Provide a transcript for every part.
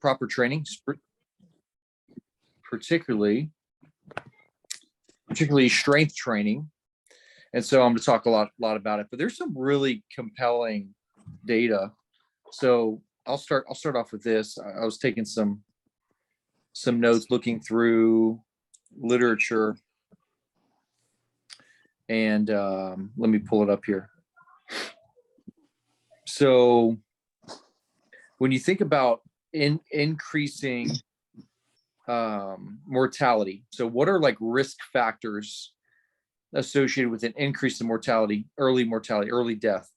proper training, particularly strength training. And so I'm going to talk a lot about it, but there's some really compelling data. So I'll start off with this. I was taking some notes, looking through literature, and let me pull it up here. So when you think about increasing mortality, so what are like risk factors associated with an increase in mortality, early death?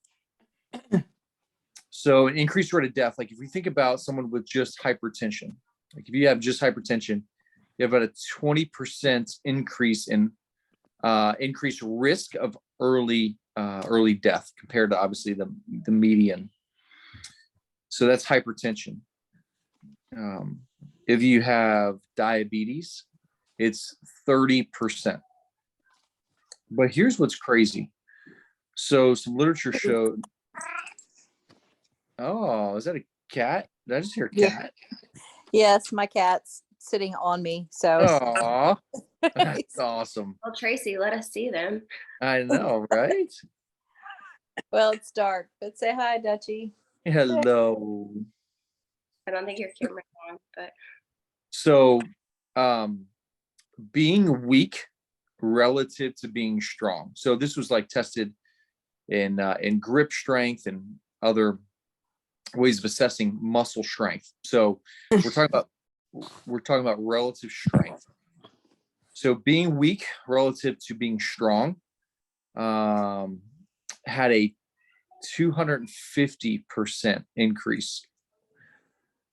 So an increased rate of death, like if we think about someone with just hypertension, like if you have just hypertension, you have about a 20% increase in increased risk of early death compared to obviously the median. So that's hypertension. If you have diabetes, it's 30%. But here's what's crazy. So some literature showed. Oh, is that a cat? Did I just hear a cat? Yes, my cat's sitting on me. So. Aw, that's awesome. Well, Tracy, let us see them. I know, right? Well, it's dark, but say hi, Dutchie. Hello. I don't think your camera's on, but. So, being weak relative to being strong. So this was like tested in grip strength and other ways of assessing muscle strength. So we're talking about relative strength. So being weak relative to being strong had a 250% increase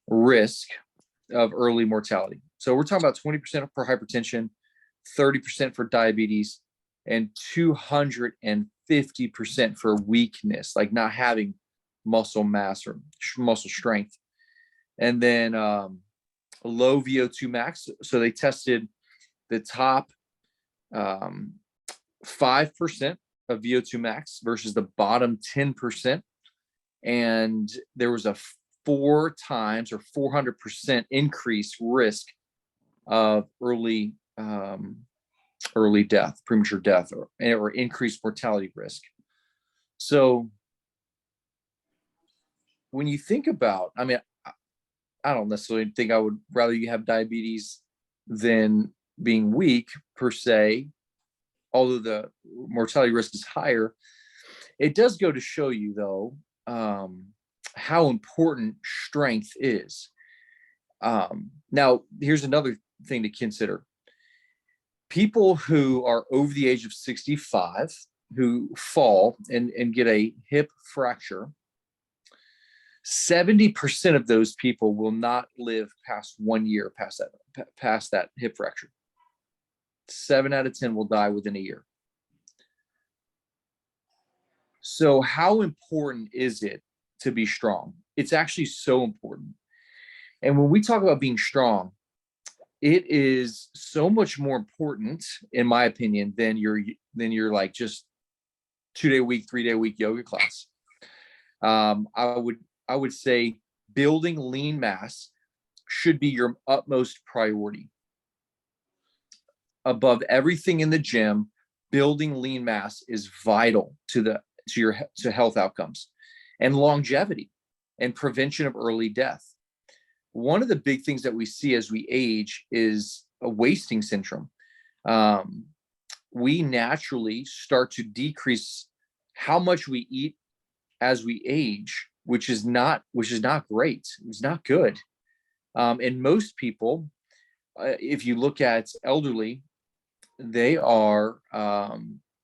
risk of early mortality. So we're talking about 20% for hypertension, 30% for diabetes, and 250% for weakness, like not having muscle mass or muscle strength. And then low VO2 max. So they tested the top 5% of VO2 max versus the bottom 10%. And there was a 4 times or 400% increased risk of early death, premature death, or increased mortality risk. So when you think about, I mean, I don't necessarily think I would rather you have diabetes than being weak per se, although the mortality risk is higher. It does go to show you, though, how important strength is. Now, here's another thing to consider. People who are over the age of 65 who fall and get a hip fracture, 70% of those people will not live past 1 year past that hip fracture. 7 out of 10 will die within a year. So how important is it to be strong? It's actually so important. And when we talk about being strong, it is so much more important, in my opinion, than your like just 2-day a week, 3-day a week yoga class. I would say building lean mass should be your utmost priority. Above everything in the gym, building lean mass is vital to health outcomes and longevity and prevention of early death. One of the big things that we see as we age is a wasting syndrome. We naturally start to decrease how much we eat as we age, which is not great. It's not good. And most people, if you look at elderly, they are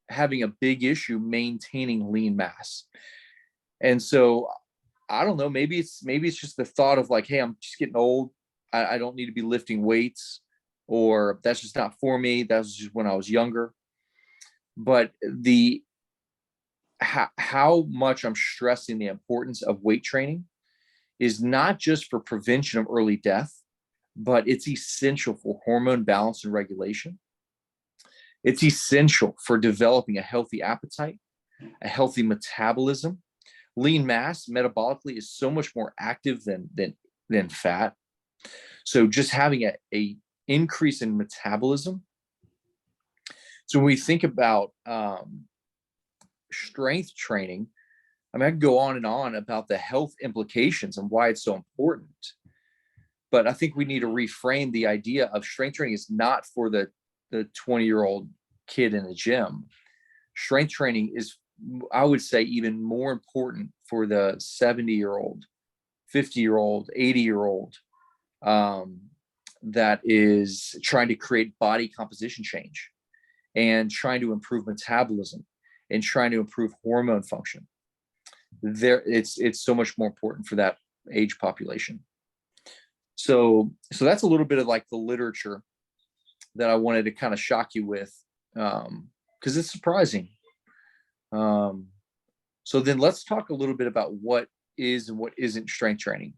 having a big issue maintaining lean mass. And so I don't know, maybe it's just the thought of like, hey, I'm just getting old. I don't need to be lifting weights, or that's just not for me. That was just when I was younger. But how much I'm stressing the importance of weight training is not just for prevention of early death, but it's essential for hormone balance and regulation. It's essential for developing a healthy appetite, a healthy metabolism. Lean mass metabolically is so much more active than fat. So just having a increase in metabolism. So when we think about strength training, I mean, I could go on and on about the health implications and why it's so important. But I think we need to reframe the idea of strength training is not for the 20-year-old kid in the gym. Strength training is, I would say, even more important for the 70-year-old, 50-year-old, 80-year-old that is trying to create body composition change and trying to improve metabolism and trying to improve hormone function. It's so much more important for that age population. So that's a little bit of like the literature that I wanted to kind of shock you with, because it's surprising. So then let's talk a little bit about what is and what isn't strength training.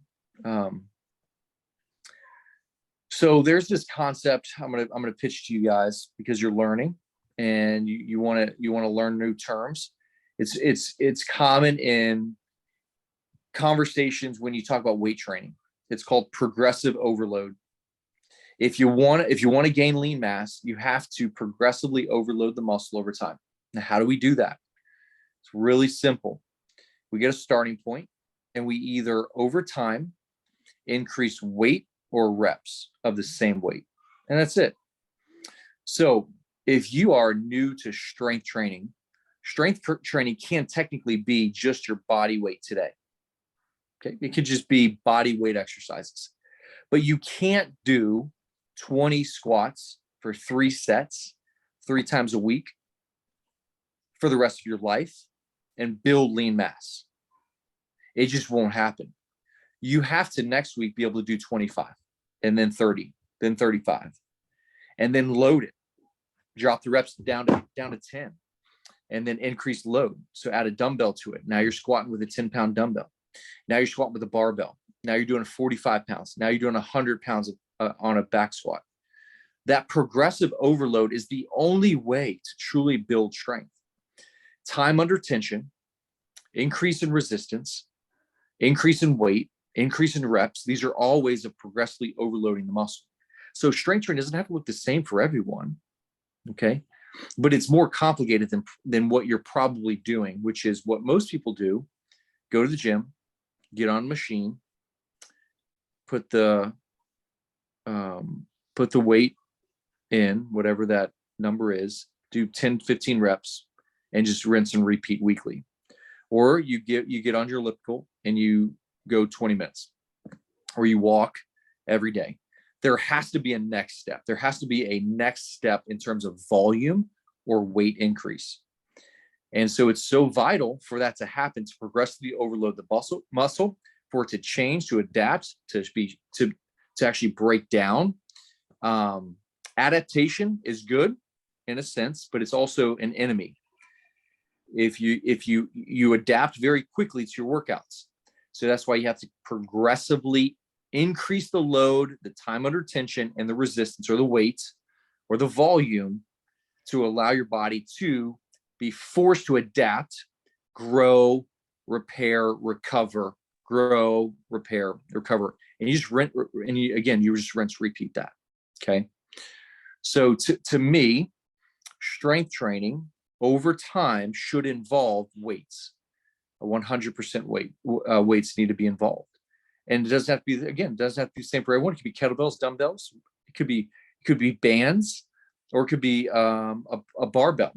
So there's this concept I'm gonna pitch to you guys because you're learning and you want to learn new terms. It's common in conversations when you talk about weight training. It's called progressive overload. If you want to gain lean mass, you have to progressively overload the muscle over time. Now, how do we do that? It's really simple. We get a starting point, and we either over time increase weight or reps of the same weight, and that's it. So if you are new to strength training can technically be just your body weight today. Okay, it could just be body weight exercises, but you can't do 20 squats for 3 sets, 3 times a week for the rest of your life and build lean mass. It just won't happen. You have to next week be able to do 25 and then 30, then 35, and then load it. Drop the reps down to 10 and then increase load. So add a dumbbell to it. Now you're squatting with a 10-pound dumbbell. Now you're squatting with a barbell. Now you're doing 45 pounds. Now you're doing 100 pounds on a back squat. That progressive overload is the only way to truly build strength. Time under tension, increase in resistance, increase in weight, increase in reps. These are all ways of progressively overloading the muscle. So strength training doesn't have to look the same for everyone, okay? But it's more complicated than what you're probably doing, which is what most people do. Go to the gym, get on a machine, put the weight in, whatever that number is, do 10, 15 reps, and just rinse and repeat weekly. Or you get on your elliptical and you go 20 minutes, or you walk every day. There has to be a next step. There has to be a next step in terms of volume or weight increase. And so it's so vital for that to happen, to progressively overload the muscle, for it to change, to adapt, to actually break down. Adaptation is good in a sense, but it's also an enemy. If you adapt very quickly to your workouts. So that's why you have to progressively increase the load, the time under tension, and the resistance or the weight or the volume to allow your body to be forced to adapt, grow, repair, recover, grow, repair, recover. And you just rinse, repeat that. Okay. So to me, strength training over time should involve weights. 100% weights need to be involved. And it doesn't have to be, again, it doesn't have to be the same for everyone. It could be kettlebells, dumbbells. It could be bands, or it could be a barbell.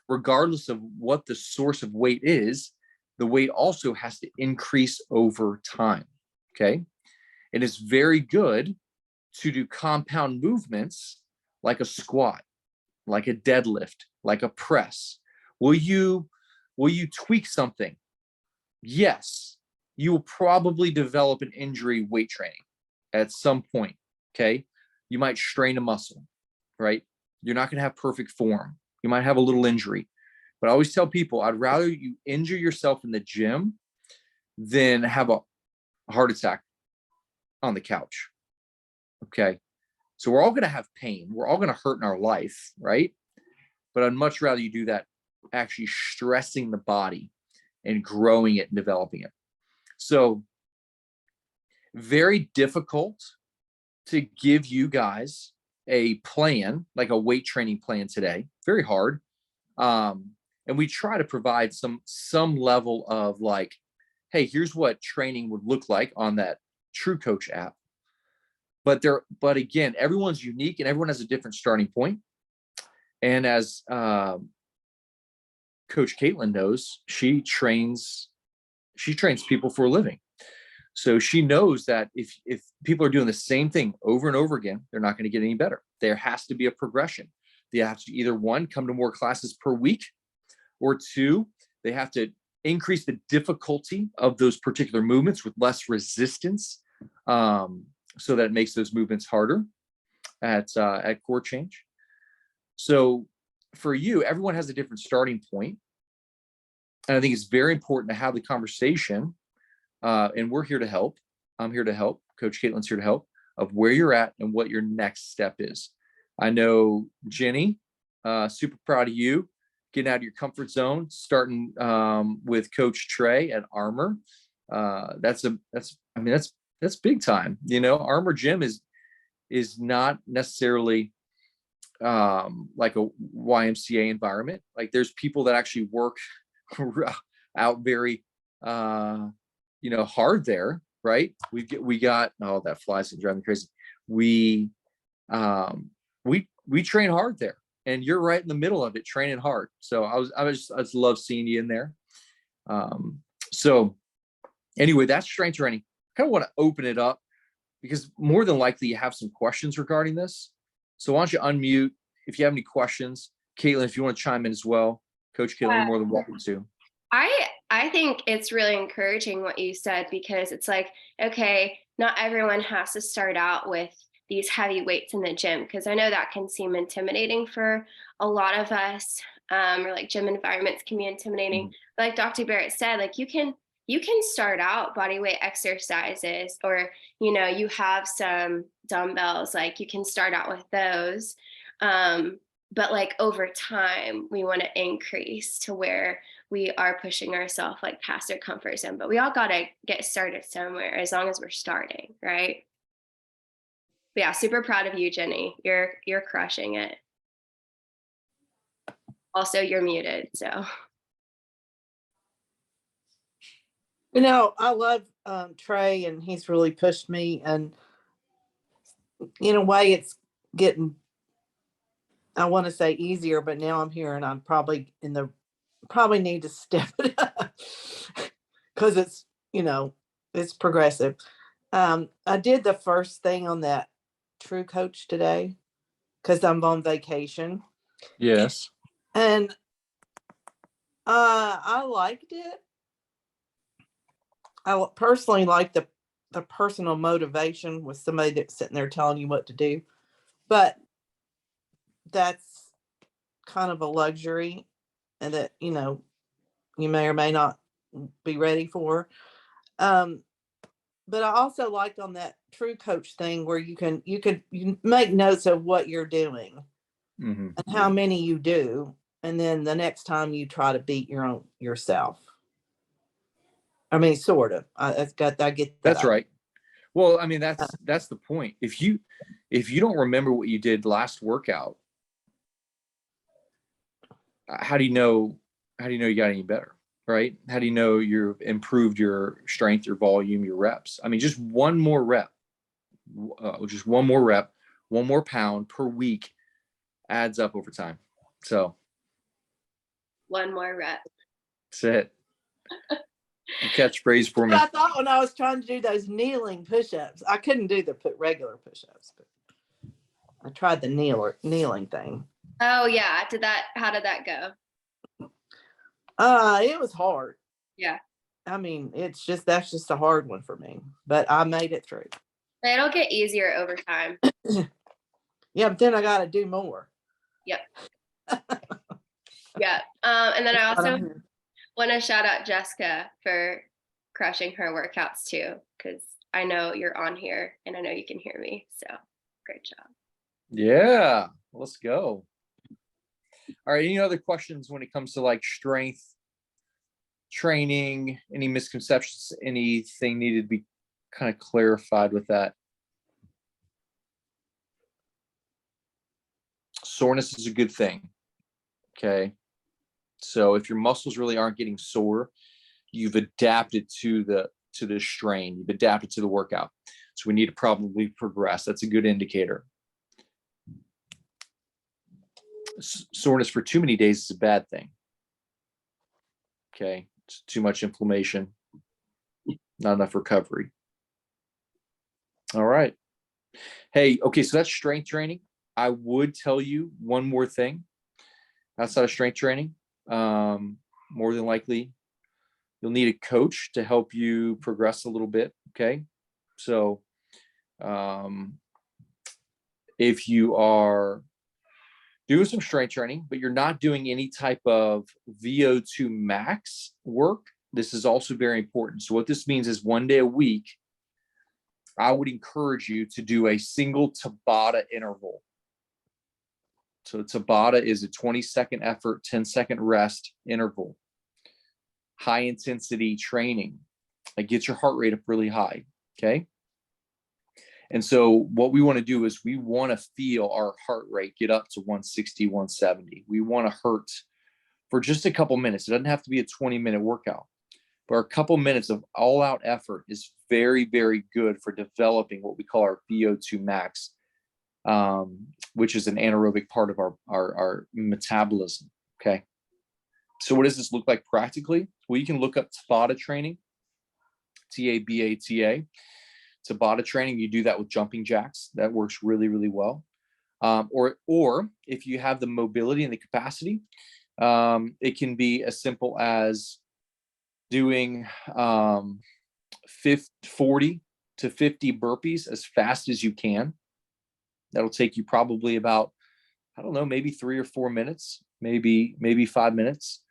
Regardless of what the source of weight is, the weight also has to increase over time. Okay. And it's very good to do compound movements like a squat, like a deadlift, like a press. Will you tweak something? Yes. You will probably develop an injury weight training at some point. Okay. You might strain a muscle, right? You're not going to have perfect form. You might have a little injury. But I always tell people, I'd rather you injure yourself in the gym than have a heart attack on the couch. Okay. So we're all going to have pain. We're all going to hurt in our life, right? But I'd much rather you do that actually stressing the body and growing it and developing it. So very difficult to give you guys a plan, like a weight training plan today. Very hard. And we try to provide some level of like, hey, here's what training would look like on that True Coach app. But again, everyone's unique and everyone has a different starting point. And as Coach Caitlin knows, she trains people for a living. So she knows that if people are doing the same thing over and over again, they're not going to get any better. There has to be a progression. They have to either, one, come to more classes per week, or two, they have to increase the difficulty of those particular movements with less resistance, so that it makes those movements harder at core change. So for you, everyone has a different starting point. And I think it's very important to have the conversation, and we're here to help. I'm here to help. Coach Caitlin's here to help, of where you're at and what your next step is. I know, Jenny, super proud of you, getting out of your comfort zone, starting with Coach Trey at Armor. That's big time. You know, Armor Gym is not necessarily like a YMCA environment. Like, there's people that actually work out very hard there, right? We got oh, that fly's driving me crazy. We train hard there, and you're right in the middle of it, training hard. So I just love seeing you in there. So anyway, that's strength training. I kind of want to open it up because more than likely you have some questions regarding this. So why don't you unmute if you have any questions? Caitlin, if you want to chime in as well. Coach Caitlin, you're more than welcome to. I think it's really encouraging what you said, because it's like, okay, not everyone has to start out with these heavy weights in the gym, because I know that can seem intimidating for a lot of us, or like gym environments can be intimidating. Mm-hmm. But like Dr. Barrett said, like you can start out body weight exercises, or you have some dumbbells, like you can start out with those. But like over time, we want to increase to where we are pushing ourselves like past our comfort zone. But we all got to get started somewhere, as long as we're starting, right? But yeah, super proud of you, Jenny. You're crushing it. Also, you're muted, so. I love Trey, and he's really pushed me, and in a way it's getting, I want to say, easier, but now I'm here and I'm probably need to step it up because it's progressive. I did the first thing on that True Coach today because I'm on vacation. Yes. And I liked it. I personally like the personal motivation with somebody that's sitting there telling you what to do. But that's kind of a luxury, and that, you may or may not be ready for. But I also liked on that True Coach thing where you can make notes of what you're doing, Mm-hmm. and how many you do, and then the next time you try to beat yourself. I mean, sort of. I get that. That's right. Well, I mean, that's the point. If you don't remember what you did last workout, how do you know you got any better, right? How do you know you've improved your strength, your volume, your reps? I mean, just one more rep, one more pound per week adds up over time. So One more rep. that's it. Catchphrase for me. But I thought when I was trying to do those kneeling push-ups, I couldn't do the regular push-ups, but I tried the kneeling thing. Oh yeah, how did that go? It was hard. Yeah. I mean, that's just a hard one for me, but I made it through. It'll get easier over time. Yeah, but then I got to do more. Yep. Yeah. And then I also want to shout out Jessica for crushing her workouts too, because I know you're on here and I know you can hear me. So great job. Yeah, let's go. All right. Any other questions when it comes to like strength training? Any misconceptions? Anything needed to be kind of clarified with that? Soreness is a good thing. Okay. So if your muscles really aren't getting sore, you've adapted to the strain, you've adapted to the workout. So we need to probably progress. That's a good indicator. Soreness for too many days is a bad thing. Okay. It's too much inflammation, not enough recovery. All right. Hey, okay, so that's strength training. I would tell you one more thing outside of strength training. More than likely, you'll need a coach to help you progress a little bit. Okay. So if you are doing some strength training, but you're not doing any type of VO2 max work, this is also very important. So what this means is 1 day a week, I would encourage you to do a single Tabata interval. So Tabata is a 20-second effort, 10-second rest interval. High intensity training. Like, get your heart rate up really high. Okay. And so what we want to do is we want to feel our heart rate get up to 160, 170. We want to hurt for just a couple minutes. It doesn't have to be a 20-minute workout, but a couple minutes of all-out effort is very, very good for developing what we call our VO2 max, which is an anaerobic part of our metabolism. Okay. So what does this look like practically? Well, you can look up Tabata training, T-A-B-A-T-A. Tabata training, you do that with jumping jacks. That works really, really well. Or if you have the mobility and the capacity, it can be as simple as doing 40 to 50 burpees as fast as you can. That'll take you probably about, I don't know, maybe 3 or 4 minutes, maybe 5 minutes.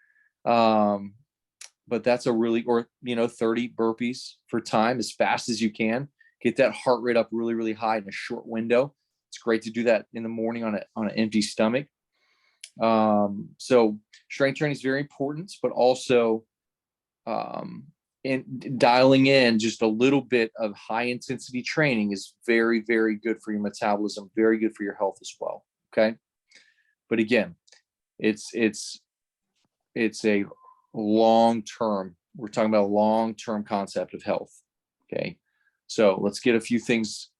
But that's a really, or 30 burpees for time as fast as you can. Get that heart rate up really, really high in a short window. It's great to do that in the morning on an empty stomach. So strength training is very important, but also in dialing in just a little bit of high intensity training is very, very good for your metabolism, very good for your health as well. Okay. But again, it's a long-term, we're talking about a long-term concept of health. Okay. So let's get a few things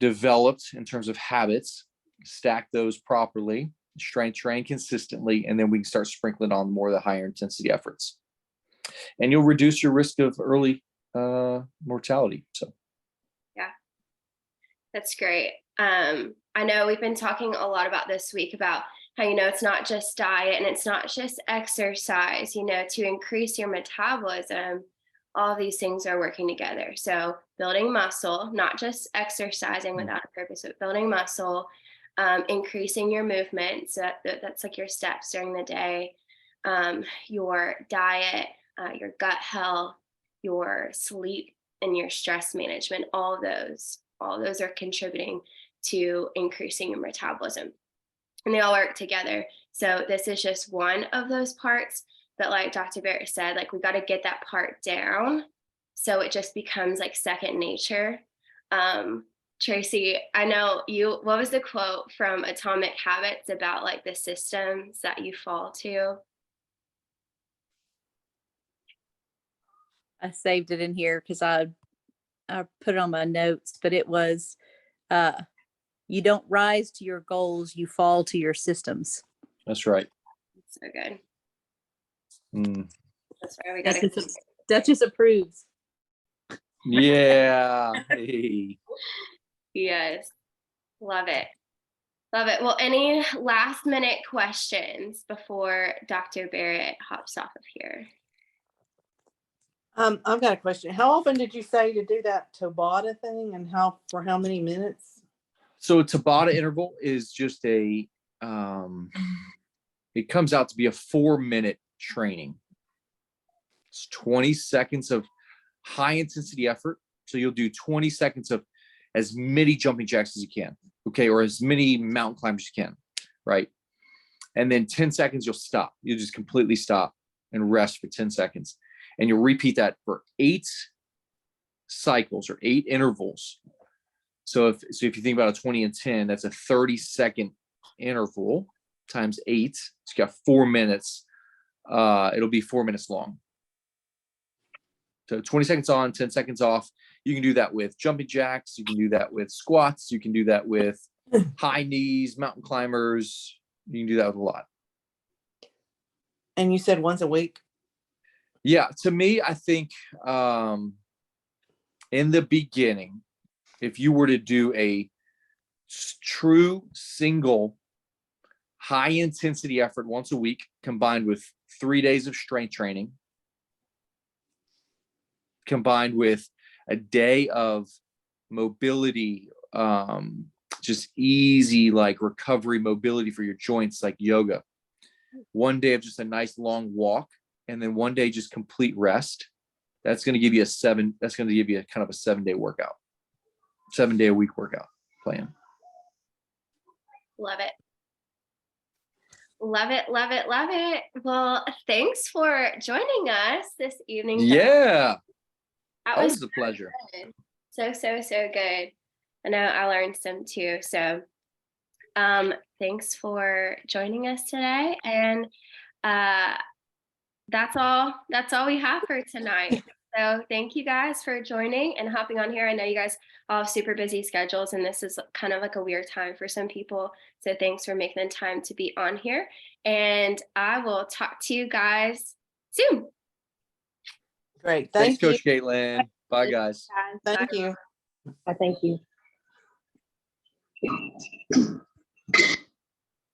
developed in terms of habits, stack those properly, strength train consistently, and then we can start sprinkling on more of the higher intensity efforts. And you'll reduce your risk of early mortality. So, yeah, that's great. I know we've been talking a lot about this week about how, it's not just diet and it's not just exercise, to increase your metabolism. All these things are working together. So building muscle, not just exercising without a purpose, but building muscle, increasing your movement. So that's like your steps during the day, your diet, your gut health, your sleep, and your stress management. All those are contributing to increasing your metabolism, and they all work together. So this is just one of those parts. But like Dr. Barrett said, like, we got to get that part down so it just becomes like second nature. Tracy, I know what was the quote from Atomic Habits about like the systems that you fall to? I saved it in here because I put it on my notes, but it was, you don't rise to your goals, you fall to your systems. that's right. So good. That's why we got Duchess approves. Yeah. Hey. Yes. Love it. Well, any last minute questions before Dr. Barrett hops off of here? I've got a question. How often did you say to do that Tabata thing, and for how many minutes? So a Tabata interval is just it comes out to be a 4-minute training. It's 20 seconds of high intensity effort. So you'll do 20 seconds of as many jumping jacks as you can. Okay. Or as many mountain climbs as you can. Right. And then 10 seconds, you'll stop. You'll just completely stop and rest for 10 seconds. And you'll repeat that for 8 cycles or 8 intervals. So if you think about a 20 and 10, that's a 30-second interval times 8. So you got 4 minutes. It'll be 4 minutes long. So 20 seconds on, 10 seconds off. You can do that with jumping jacks. You can do that with squats. You can do that with high knees, mountain climbers. You can do that with a lot. And you said once a week? Yeah, to me, I think in the beginning, if you were to do a true single high intensity effort once a week combined with 3 days of strength training, combined with a day of mobility, just easy like recovery mobility for your joints, like yoga, 1 day of just a nice long walk, and then 1 day just complete rest, that's going to give you kind of a 7-day workout, 7-day a week workout plan. Love it. Love it, love it, love it. Well, thanks for joining us this evening. Yeah, that was a pleasure. Good. So good. I know I learned some too. So thanks for joining us today. And that's all we have for tonight. So thank you guys for joining and hopping on here. I know you guys all have super busy schedules, and this is kind of like a weird time for some people. So thanks for making the time to be on here. And I will talk to you guys soon. Great. Thanks, Thank you. Coach Caitlin. Bye, guys. Thank you. Thank you.